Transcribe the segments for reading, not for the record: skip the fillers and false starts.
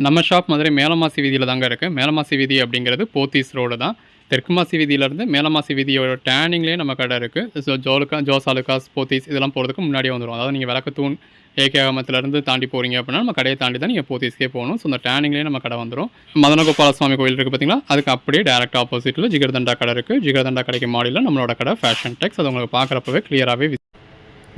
நம்ம ஷாப் மதுரை மேலமாசி வீதியில் தாங்க இருக்குது. மேலமாசி வீதி அப்படிங்கிறது போத்தீஸ் ரோடு தான். தெற்கு மாசி வீதியிலேருந்து மேலமாசி வீதியோட டேர்னிங்லேயே நம்ம கடை இருக்குது. ஸோ ஜோஸ் அலுகாஸ் போத்தீஸ் இதெல்லாம் போகிறதுக்கு முன்னாடியே வந்துடும். அதாவது நீங்கள் விளக்கத்தூண் ஏகே அகமத்துலேருந்து தாண்டி போகிறீங்க அப்படின்னா நம்ம கடையை தாண்டி தான் நீங்கள் போத்தீஸ்க்கே போகணும். ஸோ அந்த டேர்னிங்லேயே நம்ம கடை வந்துடும். மதனகோபால சுவாமி கோயில் இருக்குது பார்த்தீங்களா, அதுக்கு அப்படியே டேரக்ட் ஆப்போசிட்டில் ஜிகர்தண்டா கடை இருக்குது. ஜிகர்தண்டா கடைக்கு மாடியில் நம்மளோட கடை ஃபேஷன் டெக்ஸ். அது உங்களுக்கு பார்க்குறப்பவே கிளியராகவே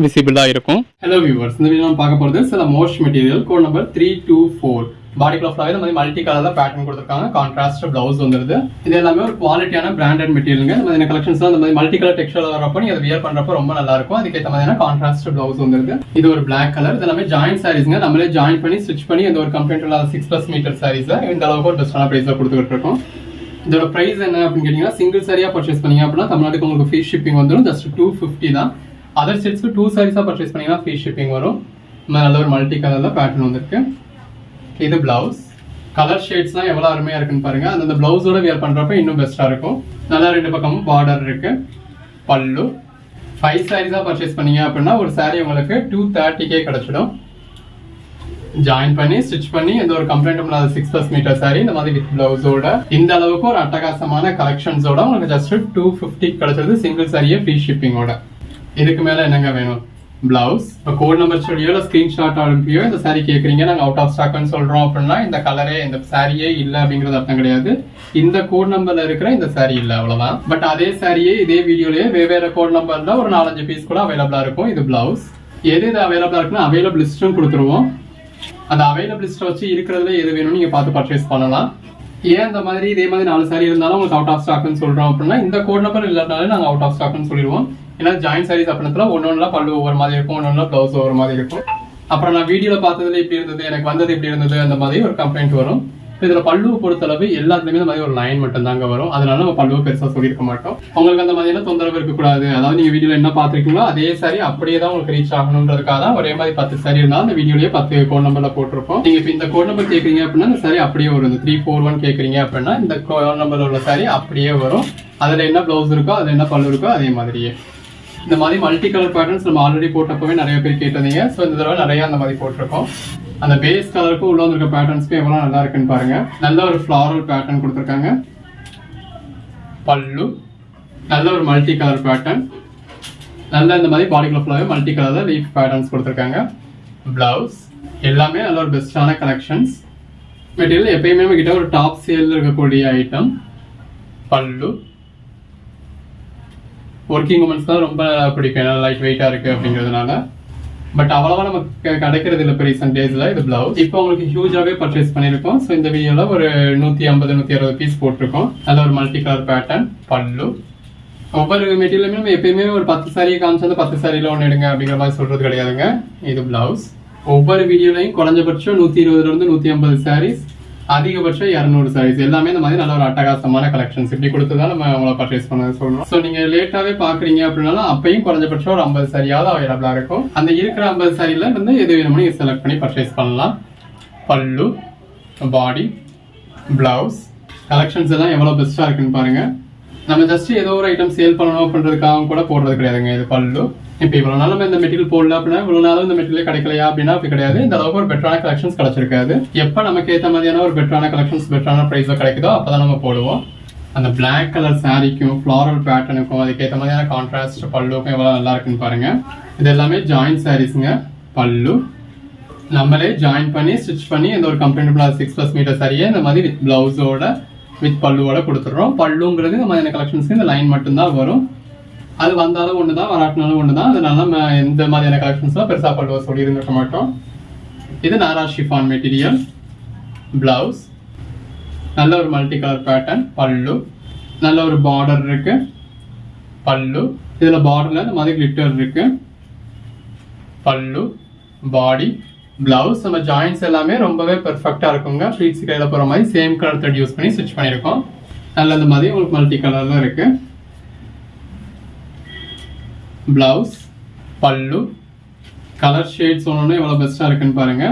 விசிபிளாக இருக்கும். ஹலோ வியூவர்ஸ், இந்த வீடியோ நம்ம பார்க்க போகிறது சில மோஸ்ட் மெட்டீரியல் கோட் நம்பர் 324 பாடி கிளாஃப்லாவே இந்த மாதிரி மல்டி கலர்ல பேட்டர்ன் கொடுத்துருக்காங்க. கான்ட்ராஸ்ட் பிளவுஸ் வந்துருது. இது எல்லாமே ஒரு குவாலிட்டியான பிராண்டட் மெட்டீரியலுங்க. இந்த மாதிரி கலெக்ஷன்ஸ் இந்த மாதிரி மல்டி கலர் டெக்ஸ்டைல் வரப்போ நீங்க அதை வியர் பண்றப்ப ரொம்ப நல்லா இருக்கும். அதுக்கேற்ற மாதிரியான கான்ட்ராஸ்ட் பிளவுஸ் வந்துருது. இது ஒரு பிளாக் கலர். இது எல்லாமே ஜாயின் சாரீஸ்ங்க. நம்மளே ஜாயின் பண்ணி ஸ்டிச் பண்ணி இந்த ஒரு கம்ப்ளீட் இல்லாத 6+ மீட்டர் சாரீஸ் இந்த அளவுக்கு ஒரு பெஸ்டான பிரைஸ்ல கொடுத்துட்டு இருக்கோம். இதோட பிரைஸ் என்ன அப்படின்னு கேட்டீங்கன்னா, சிங்கிள் சாரியா பர்ச்சேஸ் பண்ணீங்க அப்படின்னா தமிழ்நாட்டுக்கு உங்களுக்கு ஃப்ரீ ஷிப்பிங் வந்துடும். ஜஸ்ட் 250 தான். அதர் செட்ஸ்க்கு 2 சாரீஸா பர்ச்சேஸ் பண்ணீங்கன்னா ஃப்ரீ ஷிப்பிங் வரும். நல்ல ஒரு மல்டி கலர்ல பேட்டர்ன் வந்திருக்கு. இது பிளவுஸ். கலர் ஷேட்ஸ்லாம் எவ்வளவு அருமையா இருக்குன்னு பாருங்க. அந்த பிளவுஸோட வியர் பண்றப்ப இன்னும் பெஸ்டா இருக்கும். நல்லா ரெண்டு பக்கமும் பார்டர் இருக்கு. பல்லு 5 சாரீஸா பர்ச்சேஸ் பண்ணீங்க அப்படின்னா ஒரு சாரி உங்களுக்கு 230K கிடைச்சிடும். ஜாயின் பண்ணி ஸ்டிச் பண்ணி இந்த ஒரு கம்ப்ளைண்ட் இல்லாத 6+ மீட்டர் சாரி இந்த மாதிரி வித் பிளவுஸோட இந்த அளவுக்கு ஒரு அட்டகாசமான கலெக்ஷன்ஸோட உங்களுக்கு ஜஸ்ட் 250 கிடைச்சிருது. சிங்கிள் சாரியே ஃப்ரீ ஷிப்பிங்கோட. இதுக்கு மேல என்னங்க வேணும்? பிளவுஸ். இப்போ கோட் நம்பர் ஸ்டுடியோல ஸ்கிரீன்ஷாட் அனுப்பியோ இந்த சாரி கேட்குறீங்க, நாங்கள் அவுட் ஆஃப் ஸ்டாக்னு சொல்றோம் அப்படின்னா இந்த கலரே இந்த சாரியே இல்லை அப்படிங்கிறது அர்த்தம் கிடையாது. இந்த கோட் நம்பர்ல இருக்கிற இந்த சாரி இல்லை, அவ்வளவுதான். பட் அதே சாரியே இதே வீடியோலயே வெவ்வேறு கோட் நம்பர்ல ஒரு 4-5 பீஸ் கூட அவைலபிளா இருக்கும். இது பிளவுஸ். எது இது அவைலபிளா இருக்குன்னா அவைலபிள் லிஸ்ட்டும் கொடுத்துருவோம். அந்த அவைலபிள் லிஸ்ட்டை வச்சு இருக்கிறதுல எது வேணும்னு நீங்க பார்த்து பர்ச்சேஸ் பண்ணலாம். ஏன் இந்த மாதிரி இதே மாதிரி 4 சாரி இருந்தாலும் உங்களுக்கு அவுட் ஆஃப் ஸ்டாக்னு சொல்றோம் அப்படின்னா இந்த கோட் நம்பர் இல்லைனாலே நாங்கள் அவுட் ஆஃப் ஸ்டாக்னு சொல்லிடுவோம். ஏன்னா ஜாயின் சாரீஸ் அப்படின்னா ஒன்னொன்னா பல்லு ஒவ்வொரு மாதிரி இருக்கும், ஒன்னொன்னா பிளவுஸ் ஒவ்வொரு மாதிரி இருக்கும். அப்புறம் நான் வீடியோல பார்த்ததுல இப்படி இருந்தது, எனக்கு வந்தது இப்படி இருந்தது, அந்த மாதிரி ஒரு கம்ப்ளைண்ட் வரும். இதுல பல்லுவை பொறுத்தளவு எல்லாத்துலயுமே இந்த மாதிரி ஒரு லைன் மட்டும் தாங்க வரும். அதனால நம்ம பல்லுவை பெருசா சொல்லியிருக்க மாட்டோம். உங்களுக்கு அந்த மாதிரியான தொந்தரவு இருக்கக்கூடாது. அதாவது நீங்க வீடியோல என்ன பாத்துருக்கீங்களோ அதே சாரி அப்படியே தான் உங்களுக்கு ரீச் ஆகணுன்றதுக்காக தான் ஒரே மாதிரி 10 சாரி இருந்தாலும் அந்த வீடியோலயே 10 கோட் நம்பர்ல போட்டிருப்போம். நீங்க இப்ப இந்த கோட் நம்பர் கேட்கறீங்க அப்படின்னா இந்த சாரி அப்படியே வரும். 341 கேட்கறீங்க அப்படின்னா இந்த கோட் நம்பர்ல உள்ள சாரி அப்படியே வரும். அதுல என்ன பிளவுஸ் இருக்கோ அதுல என்ன பல்லு இருக்கோ அதே மாதிரியே. இந்த மாதிரி மல்டி கலர் பேட்டர்ன்ஸ் நம்ம ஆல்ரெடி போட்டப்பவே நிறைய பேர் கேட்டிருந்தீங்க. ஸோ இந்த தடவை நிறைய அந்த மாதிரி போட்டிருக்கோம். அந்த பேஸ் கலருக்கும் உள்ள வந்திருக்க பேட்டர்ன்ஸ்க்கு எவ்வளவு நல்லா இருக்குன்னு பாருங்க. நல்ல ஒரு ஃபிளாரல் பேட்டர்ன் கொடுத்துருக்காங்க. பல்லு நல்ல ஒரு மல்டி கலர் பேட்டர்ன். நல்ல இந்த மாதிரி பாடிக்குள்ள ஃபுல்லாவே மல்டி கலர்ல லீஃப் பேட்டர்ன்ஸ் கொடுத்துருக்காங்க. பிளவுஸ் எல்லாமே நல்ல ஒரு பெஸ்டான கலெக்ஷன்ஸ். மெட்டீரியல் எப்பயுமே நம்ம கிட்ட ஒரு டாப் சேல் இருக்கக்கூடிய ஐட்டம். பல்லு ஒர்க்கிங் உமன்ஸ் தான் ரொம்ப பிடிக்கும், லைட் வெயிட்டா இருக்கு அப்படிங்கிறதுனால. பட் அவ்வளவா நமக்கு கிடைக்கிறது இல்லை ரீசெண்ட் டேஸ்ல. இது பிளவுஸ். இப்போ உங்களுக்கு ஹியூஜாவே பர்ச்சேஸ் பண்ணிருக்கோம். ஸோ இந்த வீடியோல ஒரு 150-160 பீஸ் போட்டிருக்கோம். நல்ல ஒரு மல்டி கலர் பேட்டர்ன். பல்லு ஒவ்வொரு மெட்டீரியலுமே நம்ம எப்பயுமே ஒரு 10 சாரியை காமிச்சா 10 சாரியில ஒன்று எடுங்க அப்படிங்கிற மாதிரி சொல்றது கிடையாதுங்க. இது பிளவுஸ். ஒவ்வொரு வீடியோலையும் குறைஞ்சபட்சம் 120 to 150 சாரீஸ், அதிகபட்சம் 200 சாரீஸ். எல்லாமே இந்த மாதிரி நல்ல ஒரு அட்டகாசமான கலெக்ஷன்ஸ் இப்படி கொடுத்துதான் நம்ம அவங்கள பர்ச்சேஸ் பண்ண சொல்றோம். ஸோ நீங்க லேட்டாவே பாக்குறீங்க அப்படின்னாலும் அப்பயும் குறைஞ்சபட்சம் ஒரு 50 சாரியாவது அவைலபிளா இருக்கும். அந்த இருக்கிற 50 சாரியில வந்து எது வேணுமோ நீங்க செலக்ட் பண்ணி பர்ச்சேஸ் பண்ணலாம். பல்லு, பாடி, பிளவுஸ் கலெக்ஷன்ஸ் எல்லாம் எவ்வளவு பெஸ்டா இருக்குன்னு பாருங்க. நம்ம ஜஸ்ட் ஏதோ ஒரு ஐட்டம் சேல் பண்ணணும் அப்படின்றதுக்காக கூட போடுறது கிடையாதுங்க. இது பல்லு. இப்போ இவ்வளவு நாள் நம்ம இந்த மெட்டீரியல் போடல அப்படின்னா இவ்வளவு நாளும் இந்த மெட்டீரியல் கிடைக்கலையா அப்படின்னா அப்படி கிடையாது. இந்த அளவுக்கு ஒரு பெட்டரான கலெக்ஷன்ஸ் கிடைச்சிருக்காது. எப்ப நமக்கு ஏற்ற மாதிரியான ஒரு பெட்டரான கலெக்ஷன்ஸ் பெட்டரான பிரைஸ்ல கிடைக்குதோ அப்பதான் நம்ம போடுவோம். அந்த பிளாக் கலர் சாரிக்கும் ஃபிளாரல் பேட்டர்னுக்கும் அதுக்கேற்ற மாதிரியான கான்ட்ராஸ்ட் பல்லுக்கும் எவ்வளவு நல்லா இருக்குன்னு பாருங்க. இது எல்லாமே ஜாயின் சாரீஸ்ங்க. பல்லு நம்மளே ஜாயின் பண்ணி ஸ்டிச் பண்ணி இந்த ஒரு கம்ஃபர்டபுளா 6+ மீட்டர் சாரியை இந்த மாதிரி வித் பிளவுஸோட வித் பல்லுவோட கொடுத்துடுறோம். பல்லுங்கிறது இந்த மாதிரியான கலெக்ஷன்ஸ்க்கு இந்த லைன் மட்டும்தான் வரும். அது வந்தாலும் ஒண்ணுதான், வராட்டினாலும் ஒண்ணுதான். அதனால நம்ம எந்த மாதிரியான கலெக்ஷன்ஸ்லாம் பெருசா பல்லுவ சொல்லி இருந்திருக்க மாட்டோம். இது நாரா ஷிஃபான் மெட்டீரியல். பிளவுஸ் நல்ல ஒரு மல்டி கலர் பேட்டர்ன். பல்லு நல்ல ஒரு பார்டர் இருக்கு. பல்லு இதுல பார்டர்ல இந்த மாதிரி கிளிட்டர் இருக்கு. பல்லு, பாடி, பிளவுஸ் நம்ம ஜாயின்ஸ் எல்லாமே ரொம்பவே பெர்ஃபெக்டா இருக்குங்க. ப்ளீட்ஸ் கையில போற மாதிரி சேம் கலர் த்ரெட் யூஸ் பண்ணி ஸ்டிச் பண்ணிருக்கோம். நல்ல இந்த மாதிரி உங்களுக்கு மல்டி கலர்ல இருக்கு. பிளவுஸ், பல்லு கலர் ஷேட்ஸ் ஒன்று எவ்வளவு பெஸ்டா இருக்குன்னு பாருங்க.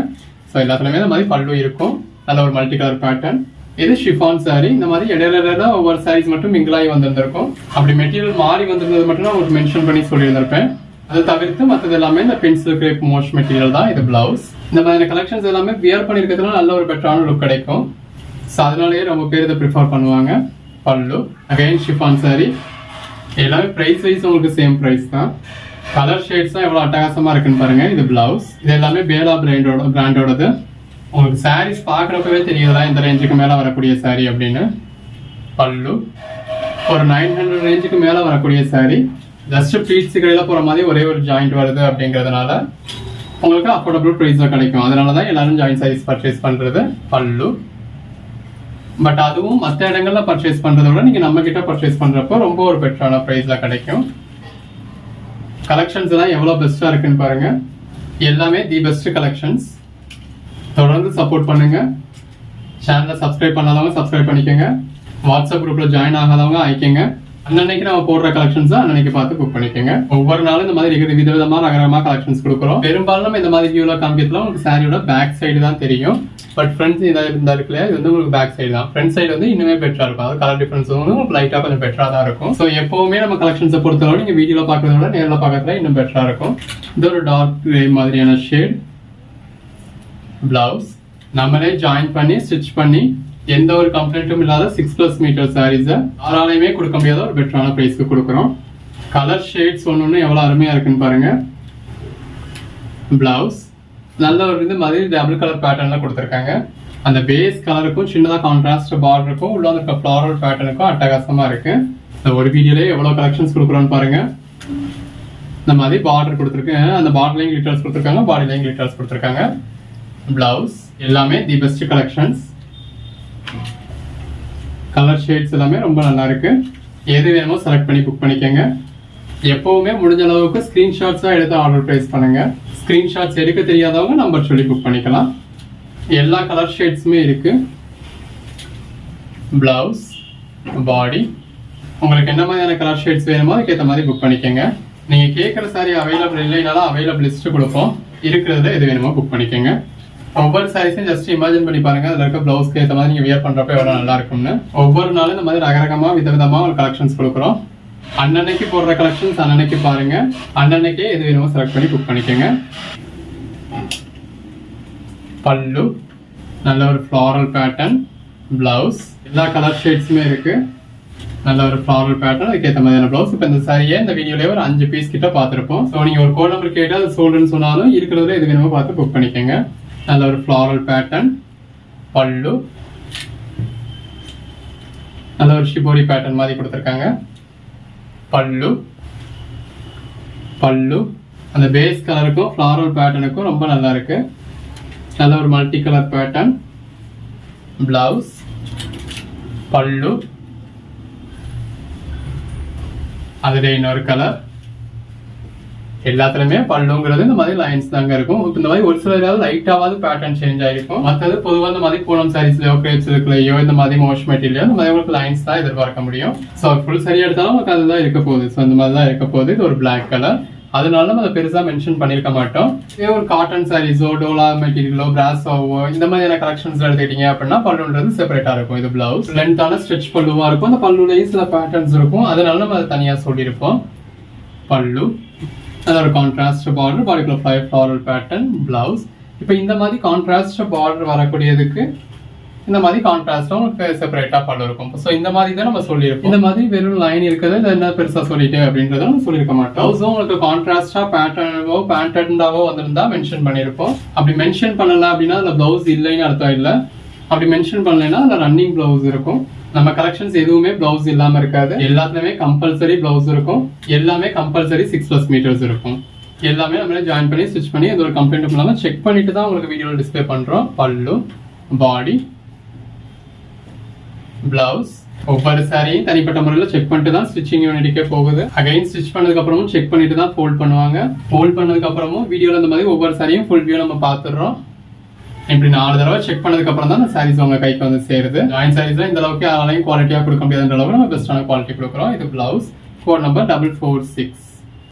ஸோ எல்லாத்துலயுமே இந்த மாதிரி பல்லு இருக்கும். நல்ல ஒரு மல்டி கலர் பேட்டர்ன். இது ஷிஃபான் சாரி. இந்த மாதிரி இடையில ஒவ்வொரு சாரீஸ் மட்டும் மிங்கிளாகி வந்திருந்திருக்கும். அப்படி மெட்டீரியல் மாறி வந்திருந்தது மட்டும் நான் உங்களுக்கு மென்ஷன் பண்ணி சொல்லியிருந்திருப்பேன். அதை தவிர்த்து மற்றது எல்லாமே இந்த பென்சில் கிரேப் மோஷ் மெட்டீரியல் தான். இது பிளவுஸ். இந்த மாதிரியான கலெக்ஷன்ஸ் எல்லாமே வியர் பண்ணியிருக்கிறதுனால நல்ல ஒரு பெட்டரான லுக் கிடைக்கும். ஸோ அதனாலேயே ரொம்ப பேர் இதை ப்ரிஃபர் பண்ணுவாங்க. பல்லு அகைன் ஷிஃபான் சாரி. எல்லாமே ப்ரைஸ் வைஸ் உங்களுக்கு சேம் ப்ரைஸ் தான். கலர் ஷேட்ஸ் தான் எவ்வளோ அட்டகாசமாக இருக்குன்னு பாருங்க. இது பிளவுஸ். இது எல்லாமே பேலா பிராண்டோடது. உங்களுக்கு சாரீஸ் பார்க்குறப்பவே தெரியுதா இந்த ரேஞ்சுக்கு மேலே வரக்கூடிய சாரீ அப்படின்னு. பல்லு ஒரு 900 ரேஞ்சுக்கு மேலே வரக்கூடிய சாரீ. ஜஸ்ட் பீட்ஸ் கடையில் போகிற மாதிரி ஒரே ஒரு ஜாயிண்ட் வருது அப்படிங்கிறதுனால உங்களுக்கு அஃபோர்டபுள் ப்ரைஸில் கிடைக்கும். அதனால தான் எல்லாரும் ஜாயிண்ட் சாரீஸ் பர்ச்சேஸ் பண்ணுறது. பல்லு பட் அதுவும் மற்ற இடங்கள்ல பர்ச்சேஸ் பண்ணுறத விட நீங்கள் நம்ம கிட்ட பர்ச்சேஸ் பண்ணுறப்போ ரொம்ப ஒரு பெட்டரான ப்ரைஸில் கிடைக்கும். கலெக்ஷன்ஸ் எல்லாம் எவ்வளோ பெஸ்ட்டாக இருக்குன்னு பாருங்க. எல்லாமே தி பெஸ்ட் கலெக்ஷன்ஸ். தொடர்ந்து சப்போர்ட் பண்ணுங்க. சேனலை சப்ஸ்கிரைப் பண்ணாதவங்க சப்ஸ்கிரைப் பண்ணிக்கோங்க. வாட்ஸ்அப் குரூப்ல ஜாயின் ஆகாதவங்க ஆயிக்கங்க. அன்னன்னைக்கு நம்ம போடுற கலெக்ஷன்ஸ் அன்னன்னைக்கு பார்த்து புக் பண்ணிக்கோங்க. ஒவ்வொரு நாளும் இந்த மாதிரி விதவிதமா ரகரமா கலெக்ஷன்ஸ் கொடுக்குறோம். பெரும்பாலும் நம்ம இந்த மாதிரி வியூல காமிக்கிறதுல உங்களுக்கு சாரியோட பேக் சைடு தான் தெரியும். பட் ஃப்ரண்ட்ஸ் இதாக இருக்குல்லையா, இது வந்து உங்களுக்கு பேக் சைடு தான். ஃப்ரண்ட் சைடு வந்து இன்னுமே பெட்டரா இருக்கும். அது கலர் டிஃபரன்ஸ் வந்து உங்களுக்கு லைட்டா கொஞ்சம் பெட்டரா தான் இருக்கும். ஸோ எப்பவுமே நம்ம கலெக்ஷன்ஸை பொறுத்தவரை நீங்க வீடியோல பார்க்கறத விட நேரில் பார்க்கறதுல இன்னும் பெட்டரா இருக்கும். இது ஒரு டார்க் கிரே மாதிரியான ஷேட். பிளவுஸ் நம்மளே ஜாயின் பண்ணி ஸ்டிச் பண்ணி எந்த ஒரு கம்ப்ளைண்ட்டும் இல்லாத 6+ மீட்டர் சாரீஸை யாராலையுமே கொடுக்க முடியாத ஒரு பெட்டரான ப்ரைஸ்க்கு கொடுக்குறோம். கலர் ஷேட்ஸ் ஒன்று எவ்வளோ அருமையா இருக்குன்னு பாருங்க. பிளவுஸ் நல்ல ஒரு இது மாதிரி டபுள் கலர் பேட்டர்ன்ல கொடுத்துருக்காங்க. அந்த பேஸ் கலருக்கும் சின்னதாக கான்ட்ராஸ்ட் பார்டருக்கும் உள்ள இருக்க ஃப்ளாரல் பேட்டர்னுக்கும் அட்டகாசமா இருக்கு. இந்த ஒரு வீடியோலேயே எவ்வளோ கலெக்ஷன்ஸ் கொடுக்குறோன்னு பாருங்க. இந்த மாதிரி பார்டர் கொடுத்துருக்கேன். அந்த பார்டர்லையும் கிளிட்டர்ஸ் கொடுத்துருக்காங்க, பாடிலையும் கிளிட்டர்ஸ் கொடுத்துருக்காங்க. பிளவுஸ் எல்லாமே the best collections. Colour shades எல்லாமே ரொம்ப நல்லா இருக்கு. எது வேணுமோ செலக்ட் பண்ணி புக் பண்ணிக்கோங்க. எப்பவுமே முடிஞ்ச அளவுக்கு ஸ்கிரீன்ஷாட்ஸா எடுத்து ஆர்டர் பிளேஸ் பண்ணுங்க. ஸ்கிரீன்ஷாட்ஸ் எடுக்க தெரியாதவங்க நம்பர் சொல்லி புக் பண்ணிக்கலாம். எல்லா கலர் ஷேட்ஸுமே இருக்கு. பிளவுஸ் பாடி உங்களுக்கு என்ன மாதிரியான கலர் ஷேட்ஸ் வேணுமோ அதுக்கேற்ற மாதிரி புக் பண்ணிக்கோங்க. நீங்க கேட்குற சாரி அவைலபிள் இல்லைனாலும் அவைலபிள் லிஸ்ட் கொடுப்போம். இருக்கிறதுல எது வேணுமோ புக் பண்ணிக்கோங்க. ஒவ்வொரு சாரீஸையும் ஜஸ்ட் இமேஜின் பண்ணி பாருங்க. அதில் இருக்க பிளவுஸ்க்கு ஏற்ற மாதிரி நீங்க வியர் பண்றப்ப எவ்வளோ நல்லா இருக்கும்னு. ஒவ்வொரு நாளும் இந்த மாதிரி ரகரகமா விதவிதமா ஒரு கலெக்ஷன்ஸ் கொடுக்குறோம். அன்னன்னைக்கு போடுற கலெக்ஷன்ஸ் அன்னன்னைக்கு பாருங்க. அன்னன்னைக்கே எது வேணுமோ செலக்ட் பண்ணி புக் பண்ணிக்கோங்க. பல்லு நல்ல ஒரு ஃப்ளாரல் பேட்டர்ன். பிளவுஸ் எல்லா கலர் ஷேட்ஸுமே இருக்கு. நல்ல ஒரு ஃப்ளாரல் பேட்டர்ன், அதுக்கேற்ற மாதிரியான பிளவுஸ். இப்போ இந்த சாரியை இந்த வீடியோலேயே ஒரு 5 பீஸ் கிட்ட பார்த்துருப்போம். ஸோ நீங்கள் ஒரு கோட் நம்பர் கேட்டால் அது சோல்டுன்னு சொன்னாலும் இருக்கிறதுல எது வேணுமோ பார்த்து புக் பண்ணிக்கோங்க. நல்ல ஒரு ஃப்ளாரல் பேட்டர்ன். பல்லு நல்ல ஒரு ஷிபோரி பேட்டர்ன் மாதிரி கொடுத்துருக்காங்க. பல்லு பல்லு அந்த பேஸ் கலருக்கும் ஃப்ளாரல் பேட்டர்னுக்கும் ரொம்ப நல்லா இருக்கு. நல்ல ஒரு மல்டி கலர் பேட்டர்ன். பிளவுஸ் பல்லு அதுல இன்னொரு கலர். எல்லாத்துலயுமே பல்லுங்கிறது இந்த மாதிரி லைன்ஸ் தாங்க இருக்கும். இந்த மாதிரி ஒரு சில லைட்டாவது பேட்டர்ன் சேஞ்ச் ஆயிருக்கும். மற்றது பொதுவாக இந்த மாதிரி பூனம் சாரீஸ்லயோ கிரேப் சில்க்லயோ இந்த மாதிரி மோஷ் மெட்டீரியல் இந்த மாதிரி உங்களுக்கு லைன்ஸ் தான் எதிர்பார்க்க முடியும். ஸோ ஃபுல் சரியா எடுத்தாலும் உங்களுக்கு அதுதான் இருக்க போகுது. ஸோ இந்த மாதிரி தான் இருக்க போகுது. இது ஒரு பிளாக் கலர். அதனால நம்ம அதை பெருசா மென்ஷன் பண்ணிருக்க மாட்டோம். இதே ஒரு காட்டன் சாரீஸோ டோலா மெட்டீரியலோ பிராஸோவோ இந்த மாதிரியான கலெக்ஷன்ஸ் எடுத்துக்கிட்டீங்க அப்படின்னா பல்லுன்றது செப்பரேட்டா இருக்கும். இது பிளவுஸ் லென்த்தான ஸ்ட்ரெச் பல்லுவா இருக்கும். அந்த பல்லுலயும் சில பேட்டர்ன்ஸ் இருக்கும். அதனால நம்ம அதை தனியா சொல்லியிருப்போம். பல்லு ஒரு கான்ட்ராஸ்ட் பார்டர், பாடிக்குள்ள ஃப்ளாரல் பேட்டர்ன். பிளவுஸ் இப்போ இந்த மாதிரி கான்ட்ராஸ்ட் பார்டர் வரக்கூடியதுக்கு இந்த மாதிரி கான்ட்ராஸ்டா உங்களுக்கு செப்பரேட்டா பல்லு இருக்கும். ஸோ இந்த மாதிரி தான் நம்ம சொல்லியிருப்போம். இந்த மாதிரி வெறும் லைன் இருக்கிறது இல்லை என்ன பெருசா சொல்லிட்டு அப்படின்றத நம்ம சொல்லியிருக்க மாட்டோம். ஸோ உங்களுக்கு கான்ட்ராஸ்டா பேட்டர்னோ பேட்டர்ன்டாவோ வந்திருந்தா மென்ஷன் பண்ணியிருப்போம். அப்படி மென்ஷன் பண்ணல அப்படின்னா அந்த பிளவுஸ் இல்லைன்னு அர்த்தம் இல்லை. அப்படி மென்ஷன் பண்ணலைன்னா அதில் ரன்னிங் பிளவுஸ் இருக்கும். நம்ம கலெக்ஷன்ஸ் எதுவுமே பிளவுஸ் இல்லாம இருக்காது. எல்லாத்துலயுமே கம்பல்சரி பிளவுஸ் இருக்கும். எல்லாமே கம்பல்சரி 6+ மீட்டர்ஸ் இருக்கும். எல்லாமே நம்மளே ஜாயின் பண்ணி ஸ்டிச் பண்ணி எந்த ஒரு கம்ப்ளைண்ட் இல்லாம செக் பண்ணிட்டு தான் உங்களுக்கு வீடியோல டிஸ்பிளே பண்றோம். பல்லு பாடி பிளவுஸ் ஒவ்வொரு சாரியும் தனிப்பட்ட முறையில் செக் பண்ணிட்டு தான் ஸ்டிச்சிங் யூனிட்டுக்கே போகுது. அகைன் ஸ்டிச் பண்ணதுக்கு அப்புறமும் செக் பண்ணிட்டு தான் ஃபோல்ட் பண்ணுவாங்க. ஃபோல்ட் பண்ணதுக்கு அப்புறமும் வீடியோல இந்த மாதிரி ஒவ்வொரு சாரியும் ஃபுல் வியூ நம்ம பார்த்துடுறோம். இப்படி 4 தடவை செக் பண்ணதுக்கு அப்புறம் தான் அந்த சாரீஸ் உங்க கைக்கு வந்து சேருது. ஜாயின் சாரீஸ்ல இந்த அளவுக்கு யாராலையும் குவாலிட்டியா கொடுக்க முடியாத அளவுக்கு நம்ம பெஸ்டான குவாலிட்டி கொடுக்குறோம். இது பிளவுஸ் கோட் நம்பர் 446.